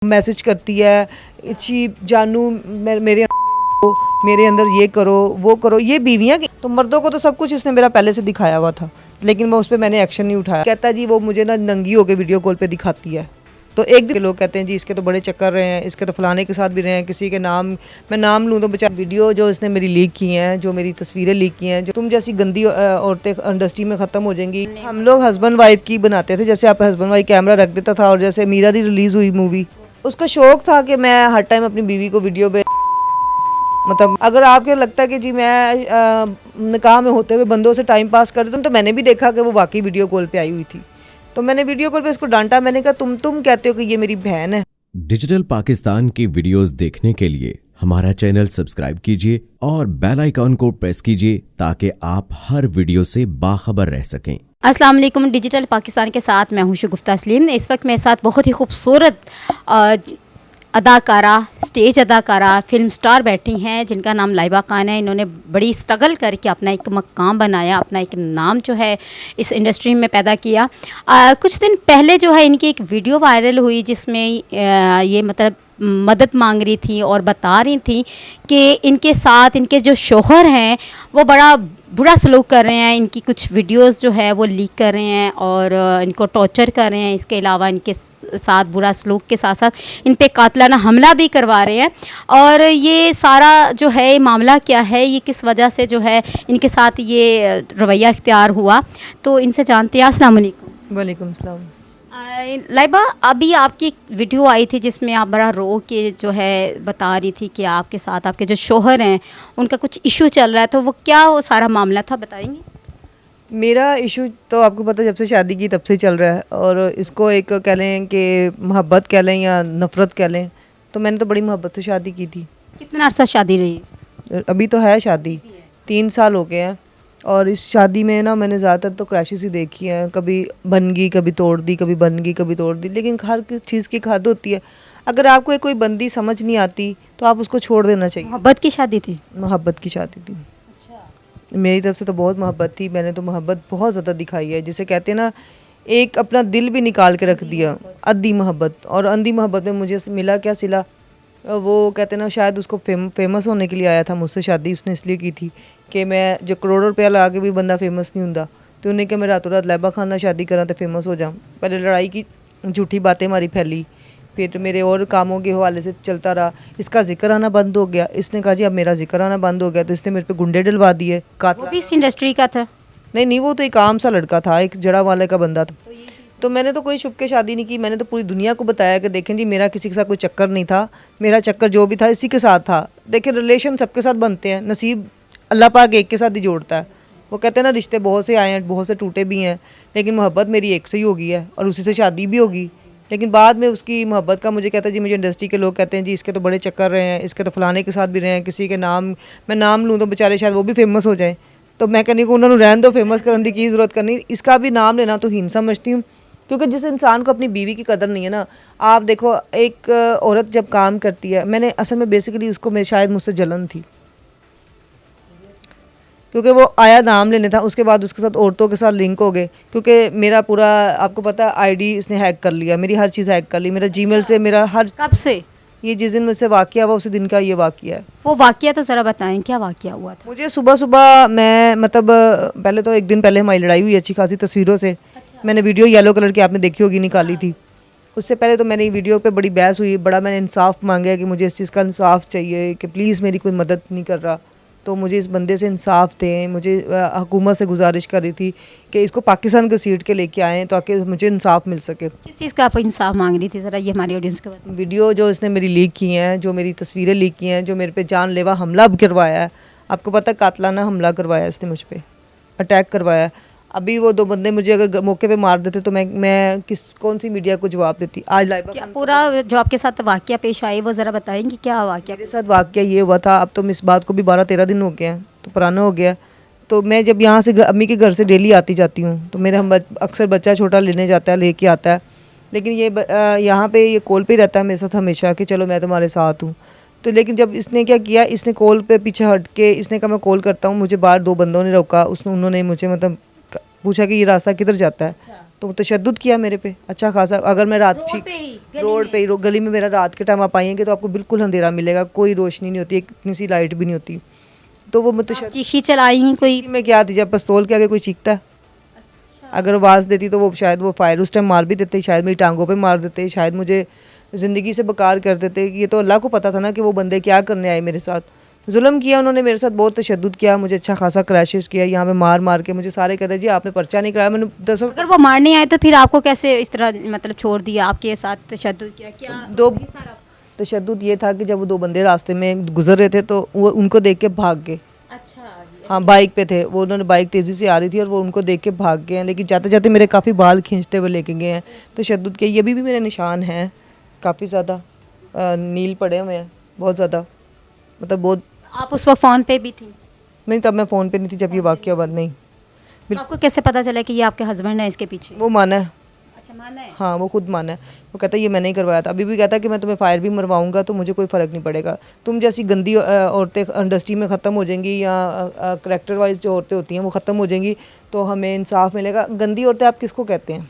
Message करती है cheap जानू मेरे अंदर ये करो वो करो, ये बीवियाँ की। तो मर्दों को तो सब कुछ इसने मेरा पहले से दिखाया हुआ था, लेकिन मैं उस पर मैंने एक्शन नहीं उठाया। कहता है जी वो मुझे ना नंगी होकर वीडियो कॉल पे दिखाती है। तो एक दिन लोग कहते हैं जी इसके तो बड़े चक्कर रहे हैं, इसके तो फलाने के साथ भी रहे हैं, किसी के नाम मैं नाम लूँ तो बेचारा वीडियो जो इसने मेरी लीक की हैं, जो मेरी तस्वीरें लीक की हैं, जो तुम जैसी गंदी औरतें इंडस्ट्री में ख़त्म हो जाएंगी। हम लोग हस्बैंड वाइफ की बनाते थे, जैसे आप हस्बैंड वाइफ कैमरा रख देता था, और जैसे मीरा दी रिलीज़ हुई मूवी, उसका शौक था कि मैं हर टाइम अपनी बीवी को वीडियो पे, मतलब अगर आपको लगता है कि जी मैं निकाह में होते हुए बंदों से टाइम पास कर देता हूँ, तो मैंने भी देखा कि वो वाकई वीडियो कॉल पे आई हुई थी। तो मैंने वीडियो कॉल पे इसको डांटा, मैंने कहा तुम कहते हो कि ये मेरी बहन है। डिजिटल पाकिस्तान की वीडियोस देखने के लिए हमारा चैनल सब्सक्राइब कीजिए और बेल आइकॉन को प्रेस कीजिए ताकि आप हर वीडियो से बाखबर रह सकें। अस्सलाम वालेकुम। डिजिटल पाकिस्तान के साथ मैं हूं शगुफ्ता तस्लीम। इस वक्त मेरे साथ बहुत ही खूबसूरत अदाकारा, स्टेज अदाकारा, फिल्म स्टार बैठी हैं जिनका नाम लाइबा खान है। इन्होंने बड़ी स्ट्रगल करके अपना एक मकाम बनाया, अपना एक नाम जो है इस इंडस्ट्री में पैदा किया। कुछ दिन पहले जो है इनकी एक वीडियो वायरल हुई जिसमें ये मतलब मदद मांग रही थी और बता रही थी कि इनके साथ इनके जो शोहर हैं वो बड़ा बुरा सलूक कर रहे हैं, इनकी कुछ वीडियोस जो है वो लीक कर रहे हैं और इनको टॉर्चर कर रहे हैं। इसके अलावा इनके साथ बुरा सलूक के साथ साथ इन पे कातलाना हमला भी करवा रहे हैं। और ये सारा जो है मामला क्या है, ये किस वजह से जो है इनके साथ ये रवैया इख्तियार हुआ, तो इनसे जानते हैं। अस्सलाम वालेकुम। वालेकुम सलाम। लाइबा, अभी आपकी एक वीडियो आई थी जिसमें आप बड़ा रो के जो है बता रही थी कि आपके साथ आपके जो शोहर हैं उनका कुछ इशू चल रहा है, तो वो क्या वो सारा मामला था, बताएंगे? मेरा इशू तो आपको पता है जब से शादी की तब से चल रहा है, और इसको एक कह लें कि मोहब्बत कह लें या नफ़रत कह लें, तो मैंने तो बड़ी मोहब्बत से शादी की थी। कितना अर्सा शादी रही? अभी तो है शादी, 3 साल हो गए हैं। और इस शादी में ना मैंने ज़्यादातर तो क्रैशेस ही देखी हैं, कभी बन गई कभी तोड़ दी, कभी बन गई कभी तोड़ दी, लेकिन हर चीज़ की हद होती है। अगर आपको कोई बंदी समझ नहीं आती तो आप उसको छोड़ देना चाहिए। मोहब्बत की शादी थी? मोहब्बत की शादी थी। अच्छा। मेरी तरफ से तो बहुत मोहब्बत थी, मैंने तो मोहब्बत बहुत ज़्यादा दिखाई है, जिसे कहते हैं ना एक अपना दिल भी निकाल के रख दिया, अद्धी मोहब्बत। और अंधी मोहब्बत में मुझे मिला क्या सिला, वो कहते हैं ना शायद उसको फेमस होने के लिए आया था मुझसे शादी, उसने इसलिए की थी कि मैं जो करोड़ों रुपया लगा के भी बंदा फेमस नहीं होता, तो उन्हें कि मैं रातों रात लाइबा खान शादी करा तो फेमस हो जाऊँ। पहले लड़ाई की झूठी बातें हमारी फैली, फिर मेरे और कामों के हवाले से चलता रहा। इसका जिक्र आना बंद हो गया, इसने कहा जी अब मेरा जिक्र आना बंद हो गया, तो इसने मेरे पे गुंडे डलवा दिए। वो भी इस इंडस्ट्री का था? नहीं, वो तो एक आम सा लड़का था, एक जड़ा वाले का बंदा था। तो मैंने तो कोई छुप के शादी नहीं की, मैंने तो पूरी दुनिया को बताया कि देखें जी मेरा किसी के साथ कोई चक्कर नहीं था, मेरा चक्कर जो भी था इसी के साथ था। देखें रिलेशन सबके साथ बनते हैं, नसीब अल्लाह पाक एक के साथ ही जोड़ता है। वो कहते हैं ना रिश्ते बहुत से आए हैं, बहुत से टूटे भी हैं, लेकिन मोहब्बत मेरी एक से ही होगी है और उसी से शादी भी होगी। लेकिन बाद में उसकी मोहब्बत का मुझे कहता है जी, मुझे इंडस्ट्री के लोग कहते हैं जी इसके तो बड़े चक्कर रहे हैं, इसके तो फलाने के साथ भी रहे हैं, किसी के नाम मैं नाम लूँ तो बेचारे शायद वो भी फेमस हो जाए। तो मैं कहनी को उन्होंने रहन दो, फेमस करने की ज़रूरत करनी, इसका भी नाम लेना तो हीन समझती हूँ। क्योंकि जिस इंसान को अपनी बीवी की कदर नहीं है ना, आप देखो एक औरत जब काम करती है, मैंने असल में बेसिकली उसको मैं शायद मुझसे जलन थी, क्योंकि वो आया नाम लेने था, उसके बाद उसके साथ औरतों के साथ लिंक हो गए। क्योंकि मेरा पूरा आपको पता है आईडी इसने हैक कर लिया, मेरी हर चीज़ हैक कर ली, मेरा जीमेल से मेरा हर। कब से? ये जिस दिन मुझसे वाक़या हुआ उसी दिन का ये वाक़या है। वो वाक़या तो ज़रा बताएं, क्या वाक़या हुआ था? मुझे सुबह मैं मतलब पहले तो एक दिन पहले हमारी लड़ाई हुई अच्छी खासी तस्वीरों से। मैंने वीडियो येलो कलर की आपने देखी होगी निकाली थी। उससे पहले तो मैंने वीडियो पे बड़ी बहस हुई, बड़ा मैंने इंसाफ मांगा कि मुझे इस चीज़ का इंसाफ चाहिए कि प्लीज़ मेरी कोई मदद नहीं कर रहा, तो मुझे इस बंदे से इंसाफ दें। मुझे हुकूमत से गुजारिश कर रही थी कि इसको पाकिस्तान के सीट के लेके आएँ ताकि मुझे इंसाफ मिल सके। किस चीज़ का आप इंसाफ मांग रही थी, ज़रा ये हमारी ऑडियंस के बाद? वीडियो जो इसने मेरी लीक की हैं, जो मेरी तस्वीरें लीक की हैं, जो मेरे पे जानलेवा हमला भी करवाया है। आपको पता है कातलाना हमला करवाया इसने मुझ पर, अटैक करवाया। अभी वो 2 बंदे मुझे अगर मौके पे मार देते तो मैं कौन सी मीडिया को जवाब देती। आज लाइबा पूरा जो आपके साथ वाक़या पेश आई वो ज़रा बताएंगे, क्या वाक़या? मेरे साथ वाक़या ये हुआ था, अब तो इस बात को भी 12-13 दिन हो गए हैं, तो पुराना हो गया। तो मैं जब यहाँ से अम्मी के घर से डेली आती जाती हूँ, तो मेरा अक्सर बच्चा छोटा लेने जाता है, लेके आता है, लेकिन ये यहाँ पे ये कॉल पे ही रहता है मेरे साथ हमेशा कि चलो मैं तुम्हारे साथ हूँ। तो लेकिन जब इसने क्या किया, इसने कॉल पे पीछे हट के इसने कहा मैं कॉल करता हूँ, मुझे बाहर 2 बंदों ने रोका, उन्होंने मुझे मतलब पूछा कि ये रास्ता किधर जाता है। तो वो तशद्दुद किया मेरे पे अच्छा खासा। अगर मैं रात रोड पे ही गली में मेरा रात के टाइम आप आएंगे तो आपको बिल्कुल अंधेरा मिलेगा, कोई रोशनी नहीं होती, एक इतनी सी लाइट भी नहीं होती। तो वो मुतशद्दिद चीखी चलाई कोई में क्या थी, जब पिस्तौल के आगे कोई चीखता है, अगर आवाज़ देती तो वो शायद वो फायर उस टाइम मार भी देते, शायद मेरी टांगों पे मार देते, शायद मुझे ज़िंदगी से बेकार कर देते। ये तो अल्लाह को पता था ना कि वो बंदे क्या करने आए मेरे साथ। जुल्म किया उन्होंने मेरे साथ, बहुत तशद्दुद किया, मुझे अच्छा खासा क्रैशेस किया, यहाँ पे मार मार के मुझे सारे कहते जी आपने पर्चा नहीं कराया। मैंने दसों अगर वो मारने आए तो फिर आपको कैसे इस तरह मतलब छोड़ दिया, आपके साथ तशद्दुद किया क्या? दो तशद्दुद ये था कि जब वो दो बंदे रास्ते में गुजर रहे थे तो वो उनको देख के भाग गए। अच्छा, हाँ बाइक पे थे वो, उन्होंने बाइक तेज़ी से आ रही थी और वो उनको देख के भाग गए हैं, लेकिन जाते जाते मेरे काफ़ी बाल खींचते हुए लेके गए हैं। तशद्दुद के ये भी मेरे निशान हैं काफ़ी ज़्यादा, नील पड़े हुए हैं बहुत ज़्यादा, मतलब बहुत। आप उस वक्त फ़ोन पे भी थी? नहीं तब मैं फ़ोन पे नहीं थी जब ये वाक़या हुआ। नहीं तो आपको कैसे पता चला कि ये आपके हस्बैंड है इसके पीछे? वो माना है। अच्छा, माना है? हाँ वो खुद माना है, वो कहता है ये मैंने ही करवाया था। अभी भी कहता है कि मैं तुम्हें फायर भी मरवाऊंगा तो मुझे कोई फ़र्क नहीं पड़ेगा, तुम जैसी गंदी औरतें इंडस्ट्री में ख़त्म हो जाएंगी या करैक्टर वाइज जो औरतें होती हैं वो ख़त्म हो जाएंगी तो हमें इंसाफ मिलेगा। गंदी औरतें आप किसको कहते हैं?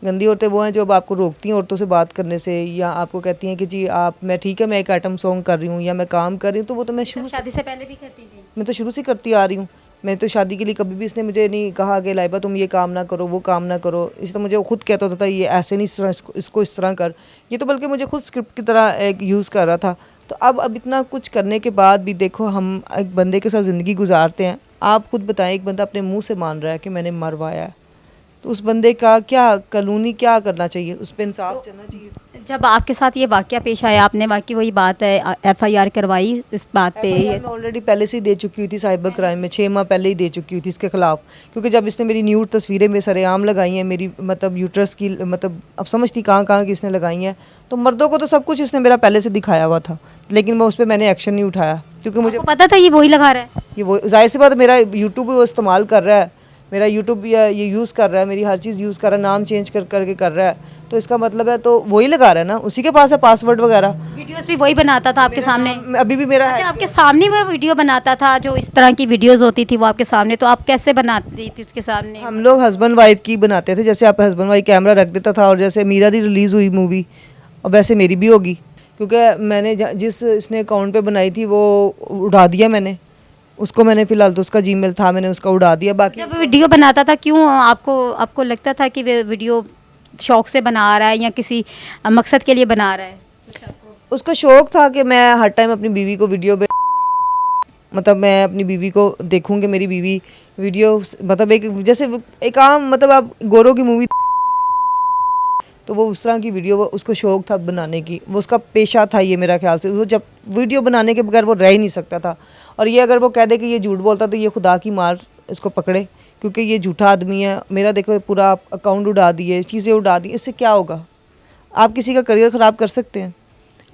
गंदी औरतें वो हैं जो अब आपको रोकती हैं औरतों से बात करने से, या आपको कहती हैं कि जी आप, मैं ठीक है मैं एक आइटम सॉन्ग कर रही हूँ या मैं काम कर रही हूँ, तो वो तो मैं शादी से पहले भी करती थी? मैं तो शुरू से करती आ रही हूँ। मैं तो शादी के लिए कभी भी इसने मुझे नहीं कहा कि लाइबा तुम ये काम ना करो वो काम ना करो, इसी तो मुझे वो खुद कहता होता था ये ऐसे नहीं, इस तरह इसको इस तरह कर। ये तो बल्कि मुझे खुद स्क्रिप्ट की तरह एक यूज़ कर रहा था। तो अब इतना कुछ करने के बाद भी देखो हम एक बंदे के साथ ज़िंदगी गुजारते हैं। आप खुद बताएं, एक बंदा अपने मुँह से मान रहा है कि मैंने मरवाया है, तो उस बंदे का क्या कानूनी क्या करना चाहिए, उस पर इंसाफ चलना चाहिए। जब आपके साथ ये वाक़या पेश आया आपने वाकई वही बात है FIR करवाई इस बात पे? मैं ऑलरेडी पहले से ही दे चुकी हुई थी साइबर क्राइम में, 6 माह पहले ही दे चुकी हुई थी इसके खिलाफ, क्योंकि जब इसने मेरी न्यूड तस्वीरें में सरेआम लगाई हैं, मेरी मतलब यूट्रस की, मतलब अब समझती कहाँ कहाँ की इसने लगाई हैं, तो मर्दों को तो सब कुछ इसने मेरा पहले से दिखाया हुआ था, लेकिन मैं उस पर मैंने एक्शन नहीं उठाया क्योंकि मुझे पता था ये वही लगा रहा है। ये वो जाहिर सी बात है, मेरा यूट्यूब वो इस्तेमाल कर रहा है, मेरा यूट्यूब ये यूज़ कर रहा है, मेरी हर चीज़ यूज़ कर रहा है, नाम चेंज करके कर रहा है, तो इसका मतलब है तो वही लगा रहा है ना, उसी के पास है पासवर्ड वगैरह। वीडियोस भी वही बनाता था आपके सामने? अभी भी मेरा अच्छा, आपके सामने वो वीडियो बनाता था जो इस तरह की वीडियोस होती थी वो आपके सामने, तो आप कैसे बनाती थी उसके सामने? हम लोग हस्बैंड वाइफ की बनाते थे, जैसे आप हस्बैंड वाइफ कैमरा रख देता था और जैसे मीरा दी रिलीज़ हुई मूवी और वैसे मेरी भी होगी, क्योंकि मैंने जिस इसने अकाउंट पे बनाई थी वो उड़ा दिया मैंने उसको, मैंने फ़िलहाल तो उसका जीमेल था मैंने उसका उड़ा दिया। बाकी जब वीडियो बनाता था क्यों आपको लगता था कि वे वीडियो शौक से बना रहा है या किसी मकसद के लिए बना रहा है? उसको शौक़ था कि मैं हर टाइम अपनी बीवी को वीडियो पे, मतलब मैं अपनी बीवी को देखूं कि मेरी बीवी वीडियो, मतलब एक जैसे एक आम, मतलब आप गोरों की मूवी, तो वो उस तरह की वीडियो वो उसको शौक़ था बनाने की, वो उसका पेशा था ये मेरा ख्याल से। वो जब वीडियो बनाने के बगैर वो रह ही नहीं सकता था, और ये अगर वो कह दे कि ये झूठ बोलता तो ये खुदा की मार इसको पकड़े, क्योंकि ये झूठा आदमी है। मेरा देखो पूरा अकाउंट उड़ा दिए, चीज़ें उड़ा दी, इससे क्या होगा? आप किसी का करियर ख़राब कर सकते हैं।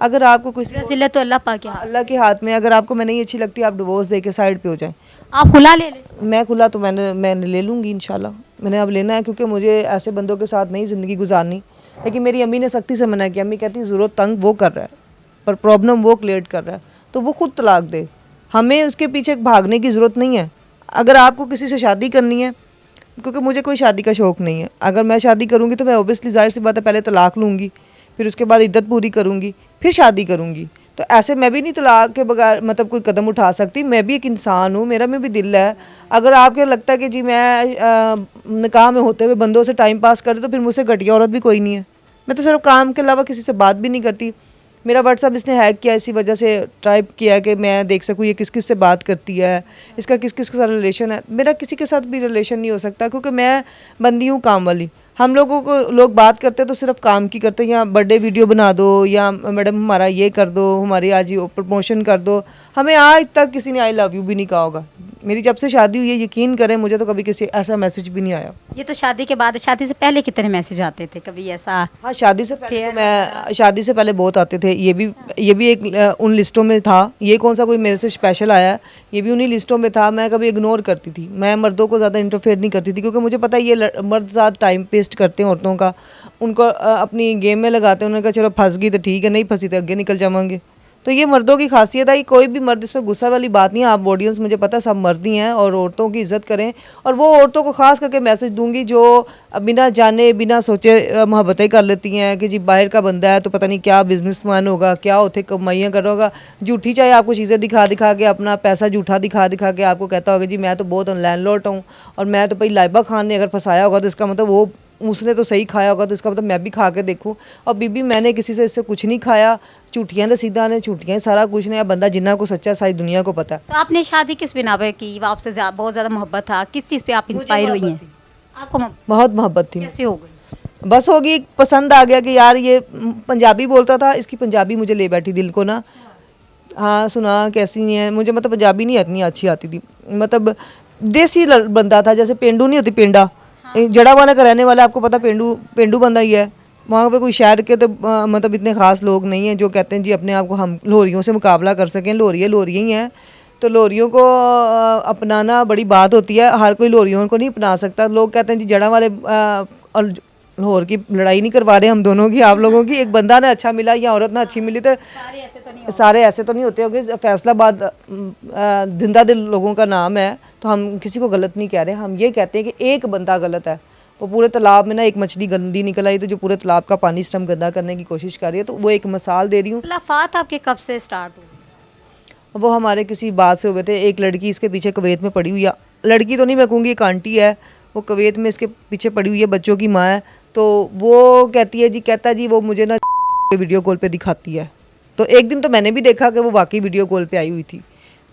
अगर आपको कुछ जिल्लत तो अल्लाह पाक के हाथ, अल्लाह के हाथ में, अगर आपको मैं नहीं अच्छी लगती आप डिवोर्स दे के साइड पे हो जाएं। आप खुला ले लें। मैं खुला तो मैंने ले लूँगी इंशाल्लाह, मैंने अब लेना है, क्योंकि मुझे ऐसे बंदों के साथ नहीं ज़िंदगी गुजारनी। लेकिन मेरी अम्मी ने सख्ती से मना किया, अम्मी कहती ज़रूरत तंग वो कर रहा है पर प्रॉब्लम वो क्रिएट कर रहा है, तो वो खुद तलाक दे, हमें उसके पीछे भागने की ज़रूरत नहीं है। अगर आपको किसी से शादी करनी है, क्योंकि मुझे कोई शादी का शौक़ नहीं है, अगर मैं शादी करूँगी तो मैं ओबियसली ज़ाहिर सी बात है पहले तलाक लूँगी, फिर उसके बाद इद्दत पूरी करूँगी, फिर शादी करूँगी। तो ऐसे मैं भी नहीं तलाक के बगैर मतलब कोई कदम उठा सकती। मैं भी एक इंसान हूँ, मेरा में भी दिल है। अगर आपको लगता है कि जी मैं निकाह में होते हुए बंदों से टाइम पास कर तो फिर मुझसे घटिया औरत भी कोई नहीं है। मैं तो सिर्फ काम के अलावा किसी से बात भी नहीं करती। मेरा व्हाट्सअप इसने हैक किया, इसी वजह से टाइप किया कि मैं देख सकूँ ये किस किस से बात करती है, इसका किस किस के साथ रिलेशन है। मेरा किसी के साथ भी रिलेशन नहीं हो सकता, क्योंकि मैं बंदी हूँ काम वाली। हम लोगों को लोग बात करते तो सिर्फ काम की करते हैं, या बर्थडे वीडियो बना दो, या मैडम हमारा ये कर दो, हमारी आज ये प्रमोशन कर दो। हमें आज तक किसी ने आई लव यू भी नहीं कहा होगा। मेरी जब से शादी हुई है, यकीन करें मुझे तो कभी किसी ऐसा मैसेज भी नहीं आया। ये तो शादी के बाद, शादी से पहले कितने मैसेज आते थे कभी ऐसा? हाँ शादी से पहले तो मैं, शादी से पहले बहुत आते थे। ये भी एक उन लिस्टों में था। ये कौन सा कोई मेरे से स्पेशल आया, ये भी उन्हीं लिस्टों में था। मैं कभी इग्नोर करती थी, मैं मर्दों को ज़्यादा इंटरफेयर नहीं करती थी, क्योंकि मुझे पता है ये मर्द ज़्यादा टाइम वेस्ट करते हैं औरतों का, उनको अपनी गेम में लगाते हैं। उन्होंने कहा चलो फंस गई तो ठीक है, नहीं फंसी तो आगे निकल जाएंगे। तो ये मर्दों की खासियत है कि कोई भी मर्द, इसमें गुस्सा वाली बात नहीं है। आप ऑडियंस, मुझे पता है सब मर्द ही हैं और औरतों की इज्जत करें। और वो औरतों को खास करके मैसेज दूंगी जो बिना जाने बिना सोचे मोहब्बतें कर लेती हैं कि जी बाहर का बंदा है तो पता नहीं क्या बिजनेसमैन होगा, क्या उठे कमाइयाँ कर रहा होगा, झूठी चाहे आपको चीज़ें दिखा दिखा के अपना पैसा झूठा दिखा दिखा के आपको कहता होगा जी मैं तो बहुत लैंडलॉर्ड हूँ और मैं तो भाई लाइबा खान ने अगर फंसाया होगा तो इसका मतलब वो उसने तो सही खाया होगा, तो इसका मतलब मैं भी खा के देखूं। और बीबी मैंने किसी से इससे कुछ नहीं खाया, झूठियाँ रसीदा ने, झूठियाँ सारा कुछ नहीं। बंदा जिन्ना को सच्चा सारी दुनिया को पता है। तो आपने शादी किस बिना पे की? वो आपसे बहुत ज़्यादा मोहब्बत था, किस चीज़ पे आप इंस्पायर हुई हैं? आपको बहुत मोहब्बत थी। कैसे हो गई? बस होगी, पसंद आ गया कि यार ये पंजाबी बोलता था, इसकी पंजाबी मुझे ले बैठी दिल को ना। हाँ सुना कैसी है, मुझे मतलब पंजाबी नहीं इतनी अच्छी आती थी, मतलब देसी बंदा था, जैसे पेंडू नहीं होती पेंडा, जड़ा वाला का रहने वाला, आपको पता पेंडू बंदा ही है। वहाँ पे कोई शहर के तो मतलब इतने खास लोग नहीं हैं जो कहते हैं जी अपने आप को हम लोरियों से मुकाबला कर सकें। लोरियाँ ही हैं, तो लोरियों को अपनाना बड़ी बात होती है, हर कोई लोरियों को नहीं अपना सकता। लोग कहते हैं जी जड़ा वाले और लाहौर की लड़ाई नहीं करवा रहे हम दोनों की, आप लोगों की। एक बंदा ना अच्छा मिला या औरत ना अच्छी मिली तो सारे ऐसे तो नहीं होते होंगे। फैसलाबाद जिंदा दिल लोगों का नाम है, तो हम किसी को गलत नहीं कह रहे। हम ये कहते हैं कि एक बंदा गलत है, वो पूरे तालाब में ना एक मछली गंदी निकल आई, तो जो पूरे तालाब का पानी इस टाइम गंदा करने की कोशिश कर रही है, तो वो एक मिसाल दे रही हूँ। खुलाफात आपके कब से स्टार्ट हुए? वो हमारे किसी बात से हुए थे। एक लड़की इसके पीछे कुवैत में पड़ी हुई है, लड़की तो नहीं मैं कहूँगी, एक आंटी है, वो कुवैत में इसके पीछे पड़ी हुई है, बच्चों की माँ है। तो वो कहती है जी, कहता जी वो मुझे ना वीडियो कॉल पे दिखाती है। तो एक दिन तो मैंने भी देखा कि वो वाकई वीडियो कॉल पे आई हुई थी,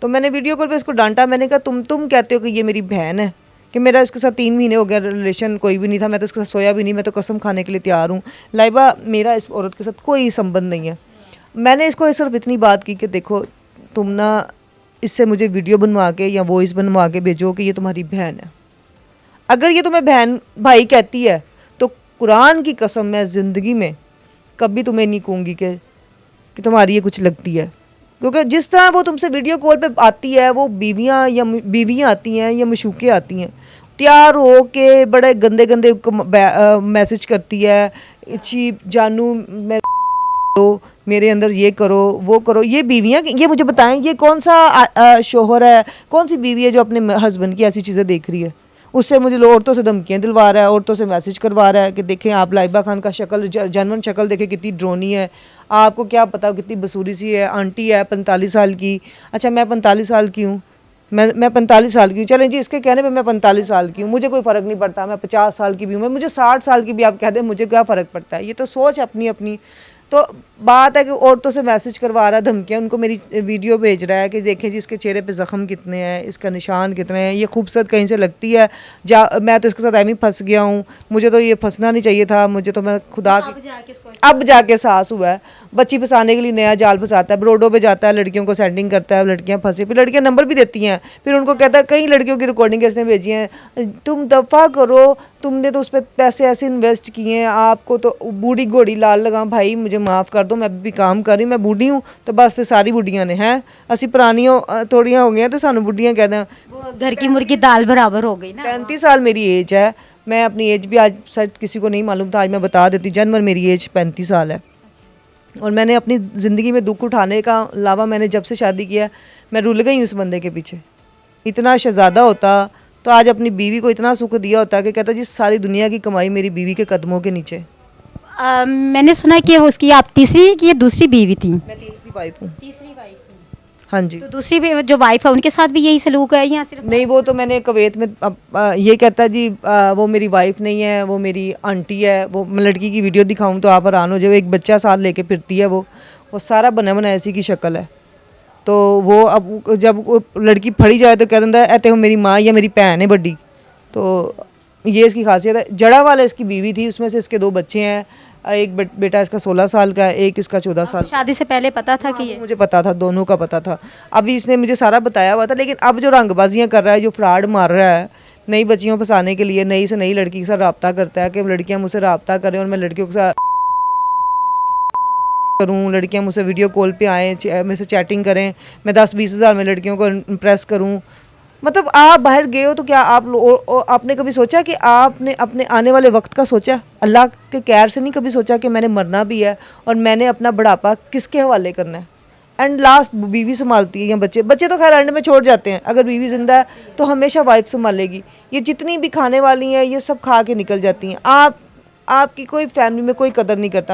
तो मैंने वीडियो कॉल पे इसको डांटा। मैंने कहा तुम कहते हो कि ये मेरी बहन है, कि मेरा इसके साथ 3 महीने हो गया रिलेशन कोई भी नहीं था, मैं तो इसके साथ सोया भी नहीं, मैं तो कसम खाने के लिए तैयार हूँ। लाइबा मेरा इस औरत के साथ कोई संबंध नहीं है। मैंने इसको सिर्फ इतनी बात की कि देखो तुम ना इससे मुझे वीडियो बनवा के या वॉइस बनवा के भेजो कि ये तुम्हारी बहन है। अगर ये तुम्हें बहन भाई कहती है तो कुरान की कसम मैं ज़िंदगी में कभी तुम्हें नहीं कहूँगी कि तुम्हारी ये कुछ लगती है, क्योंकि जिस तरह वो तुमसे वीडियो कॉल पे आती है, वो बीवियाँ आती हैं या मशूक़ें आती हैं, तैयार हो के बड़े गंदे गंदे मैसेज करती है, चीप जानू मेरे अंदर ये करो वो करो। ये बीवियाँ, ये मुझे बताएं ये कौन सा शोहर है, कौन सी बीवी है जो अपने हस्बैंड की ऐसी चीज़ें देख रही है? उससे मुझे औरतों से धमकियाँ दिलवा रहा है, औरतों से मैसेज करवा रहा है कि देखें आप लाइबा खान का शक्ल जनवन शक्ल देखें कितनी ड्रोनी है, आपको क्या पता कितनी बसूरी सी है, आंटी है 45 साल की। अच्छा मैं 45 साल की हूँ, मैं 45 साल की हूँ, चलें जी इसके कहने पे मैं 45 साल की हूँ, मुझे कोई फ़र्क नहीं पड़ता। मैं 50 साल की भी हूँ, मैं मुझे 60 साल की भी आप कह दें, मुझे क्या फ़र्क पड़ता है? ये तो सोच अपनी अपनी। तो बात है कि औरतों से मैसेज करवा रहा है, धमकियाँ, उनको मेरी वीडियो भेज रहा है कि देखें जी इसके चेहरे पे ज़ख्म कितने हैं, इसका निशान कितने हैं, ये खूबसूरत कहीं से लगती है, मैं तो इसके साथ ऐसे ही फंस गया हूँ, मुझे तो ये फंसना नहीं चाहिए था, मुझे तो मैं खुदा अब जाके साहस हुआ है। बच्ची फंसाने के लिए नया जाल फंसाता है, ब्रोडो पे जाता है, लड़कियों को सेंडिंग करता है, लड़कियां फंसी, फिर लड़कियां नंबर भी देती हैं, फिर उनको कहता है, कई लड़कियों की रिकॉर्डिंग इसने भेजी हैं, तुम दफ़ा करो, तुमने तो उस पर पैसे ऐसे इन्वेस्ट किए हैं, आपको तो बूढ़ी घोड़ी लाल लगा। भाई मुझे माफ़ कर दो, मैं भी काम कर रही, मैं बूढ़ी हूँ, तो बस फिर सारी बुढ़ियाँ ने हैं असी पुरानियों थोड़ियाँ हो गई तो सानू बुढ़ियाँ कहते हैं। वो घर की मुर्गी दाल बराबर हो गई ना। 35 साल मेरी एज है, मैं अपनी एज भी आज शायद किसी को नहीं मालूम था, आज मैं बता देती हूँ, जनवर मेरी एज 35 साल है। और मैंने अपनी ज़िंदगी में दुख उठाने का अलावा मैंने जब से शादी किया मैं रुल गई उस बंदे के पीछे। इतना शहज़ादा होता तो आज अपनी बीवी को इतना सुख दिया होता कि कहता जी सारी दुनिया की कमाई मेरी बीवी के कदमों के नीचे। मैंने सुना कि उसकी आप तीसरी कि दूसरी बीवी थी? मैं तीसरी वाइफ हूँ। तीसरी वाइफ। हाँ जी। तो दूसरी जो वाइफ है उनके साथ भी यही सलूक है या सिर्फ? नहीं, वो तो मैंने कुवैत में ये कहता जी वो मेरी वाइफ नहीं है, वो मेरी आंटी है। वो मैं लड़की की वीडियो दिखाऊं तो आप हैरान हो जाओ, एक बच्चा साथ लेके फिरती है, वो सारा बना बना ऐसी की शक्ल है। तो वो अब जब वो लड़की फड़ी जाए तो कह दिंदा है ऐ मेरी माँ या मेरी भैन है बड़ी। तो ये इसकी खासियत है। जड़ा वाला इसकी बीवी थी, उसमें से इसके 2 बच्चे हैं, एक बेटा इसका 16 साल का है, एक इसका 14 साल। शादी से पहले पता था कि ये? मुझे पता था, दोनों का पता था। अभी इसने मुझे सारा बताया हुआ था, लेकिन अब जो रंगबाजियाँ कर रहा है, जो फ्रॉड मार रहा है नई बच्चियों फंसाने के लिए, नई से नई लड़की के साथ रब्ता करता है कि लड़कियाँ मुझसे रब्ता करें और मैं लड़कियों के साथ करूँ, लड़कियाँ मुझसे वीडियो कॉल पे आएँ, मेरे से चैटिंग करें, मैं 10-20 हज़ार में लड़कियों को इम्प्रेस करूँ। मतलब आप बाहर गए हो तो क्या आपने कभी सोचा कि आपने अपने आने वाले वक्त का सोचा? अल्लाह के कैर से नहीं कभी सोचा कि मैंने मरना भी है और मैंने अपना बुढ़ापा किसके हवाले करना है? एंड लास्ट बीवी संभालती है या बच्चे। बच्चे तो खैर एंड में छोड़ जाते हैं, अगर बीवी जिंदा है तो हमेशा वाइफ संभालेगी। ये जितनी भी खाने वाली हैं ये सब खा के निकल जाती हैं। आपकी कोई फैमिली में कोई कदर नहीं करता।